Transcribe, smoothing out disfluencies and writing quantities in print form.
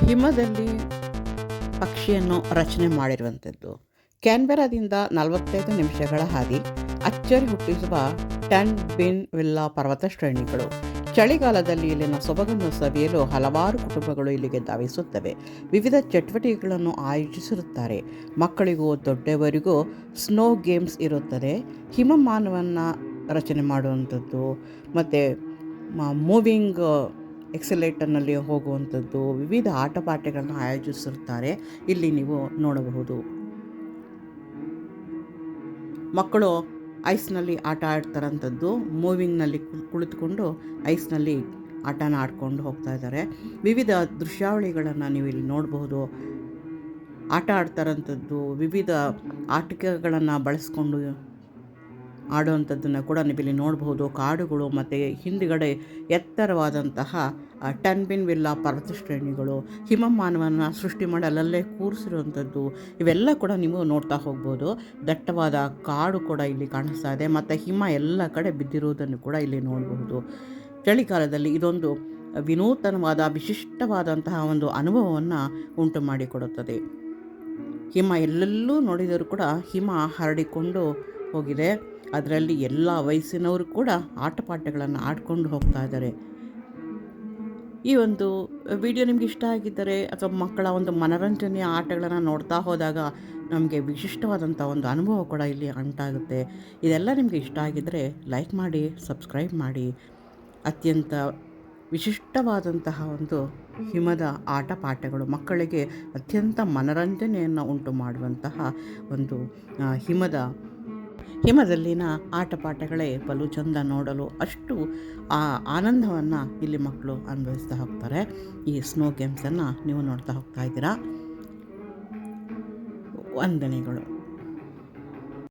ಹಿಮದಲ್ಲಿ ಪಕ್ಷಿಯನ್ನು ರಚನೆ ಮಾಡಿರುವಂಥದ್ದು. ಕ್ಯಾನ್ಬೆರಾದಿಂದ 45 ನಿಮಿಷಗಳ ಹಾದಿ, ಅಚ್ಚರಿ ಹುಟ್ಟಿಸುವ ಟನ್ ಬಿನ್ ವಿಲ್ಲಾ ಪರ್ವತ ಶ್ರೇಣಿಗಳು. ಚಳಿಗಾಲದಲ್ಲಿ ಇಲ್ಲಿನ ಸೊಬಗನ್ನು ಸವಿಯಲು ಹಲವಾರು ಕುಟುಂಬಗಳು ಇಲ್ಲಿಗೆ ಧಾವಿಸುತ್ತವೆ. ವಿವಿಧ ಚಟುವಟಿಕೆಗಳನ್ನು ಆಯೋಜಿಸಿರುತ್ತಾರೆ. ಮಕ್ಕಳಿಗೂ ದೊಡ್ಡವರಿಗೂ ಸ್ನೋ ಗೇಮ್ಸ್ ಇರುತ್ತದೆ. ಹಿಮಮಾನವನ್ನು ರಚನೆ ಮಾಡುವಂಥದ್ದು ಮತ್ತು ಮೂವಿಂಗ್ ಎಕ್ಸಲೇಟರ್ನಲ್ಲಿ ಹೋಗುವಂಥದ್ದು, ವಿವಿಧ ಆಟಪಾಠಗಳನ್ನು ಆಯೋಜಿಸಿರುತ್ತಾರೆ. ಇಲ್ಲಿ ನೀವು ನೋಡಬಹುದು. ಮಕ್ಕಳು ಐಸ್ನಲ್ಲಿ ಆಟ ಆಡ್ತಾರಂಥದ್ದು, ಮೂವಿಂಗ್ನಲ್ಲಿ ಕುಳಿತುಕೊಂಡು ಐಸ್ನಲ್ಲಿ ಆಟನ ಆಡ್ಕೊಂಡು ಹೋಗ್ತಾ ಇದ್ದಾರೆ. ವಿವಿಧ ದೃಶ್ಯಾವಳಿಗಳನ್ನು ನೀವು ಇಲ್ಲಿ ನೋಡಬಹುದು. ಆಟ ಆಡ್ತಾರಂಥದ್ದು, ವಿವಿಧ ಆಟಿಕೆಗಳನ್ನು ಬಳಸ್ಕೊಂಡು ಆಡುವಂಥದ್ದನ್ನು ಕೂಡ ನೀವಿಲ್ಲಿ ನೋಡಬಹುದು. ಕಾಡುಗಳು ಮತ್ತು ಹಿಂದುಗಡೆ ಎತ್ತರವಾದಂತಹ ಟನ್ ಬಿನ್ ವಿಲ್ಲಾ ಪರ್ವತ ಶ್ರೇಣಿಗಳು, ಹಿಮಮಾನವನ್ನು ಸೃಷ್ಟಿ ಮಾಡಿ ಅಲ್ಲಲ್ಲೇ ಕೂರಿಸಿರುವಂಥದ್ದು, ಇವೆಲ್ಲ ಕೂಡ ನೀವು ನೋಡ್ತಾ ಹೋಗ್ಬೋದು. ದಟ್ಟವಾದ ಕಾಡು ಕೂಡ ಇಲ್ಲಿ ಕಾಣಿಸ್ತಾ ಇದೆ ಮತ್ತು ಹಿಮ ಎಲ್ಲ ಕಡೆ ಬಿದ್ದಿರುವುದನ್ನು ಕೂಡ ಇಲ್ಲಿ ನೋಡಬಹುದು. ಚಳಿಗಾಲದಲ್ಲಿ ಇದೊಂದು ವಿನೂತನವಾದ ವಿಶಿಷ್ಟವಾದಂತಹ ಒಂದು ಅನುಭವವನ್ನು ಉಂಟು ಮಾಡಿಕೊಡುತ್ತದೆ. ಹಿಮ ಎಲ್ಲೆಲ್ಲೂ ನೋಡಿದರೂ ಕೂಡ ಹಿಮ ಹರಡಿಕೊಂಡು ಹೋಗಿದೆ. ಅದರಲ್ಲಿ ಎಲ್ಲ ವಯಸ್ಸಿನವರು ಕೂಡ ಆಟಪಾಠಗಳನ್ನು ಆಡ್ಕೊಂಡು ಹೋಗ್ತಾ ಇದ್ದಾರೆ. ಈ ಒಂದು ವಿಡಿಯೋ ನಿಮಗೆ ಇಷ್ಟ ಆಗಿದ್ದರೆ ಅಥವಾ ಮಕ್ಕಳ ಒಂದು ಮನರಂಜನೆಯ ಆಟಗಳನ್ನು ನೋಡ್ತಾ ಹೋದಾಗ ನಮಗೆ ವಿಶಿಷ್ಟವಾದಂಥ ಒಂದು ಅನುಭವ ಕೂಡ ಇಲ್ಲಿ ಉಂಟಾಗುತ್ತೆ. ಇದೆಲ್ಲ ನಿಮಗೆ ಇಷ್ಟ ಆಗಿದ್ದರೆ ಲೈಕ್ ಮಾಡಿ, ಸಬ್ಸ್ಕ್ರೈಬ್ ಮಾಡಿ. ಅತ್ಯಂತ ವಿಶಿಷ್ಟವಾದಂತಹ ಒಂದು ಹಿಮದ ಆಟ ಪಾಠಗಳು ಮಕ್ಕಳಿಗೆ ಅತ್ಯಂತ ಮನರಂಜನೆಯನ್ನು ಉಂಟು ಮಾಡುವಂತಹ ಒಂದು ಹಿಮದಲ್ಲಿನ ಆಟಪಾಠಗಳೇ ಬಲು ಚಂದ ನೋಡಲು. ಅಷ್ಟು ಆ ಆನಂದವನ್ನು ಇಲ್ಲಿ ಮಕ್ಕಳು ಅನುಭವಿಸ್ತಾ ಹೋಗ್ತಾರೆ. ಈ ಸ್ನೋ ಗೇಮ್ಸನ್ನು ನೀವು ನೋಡ್ತಾ ಹೋಗ್ತಾ ಇದ್ದೀರಾ. ವಂದನೆಗಳು.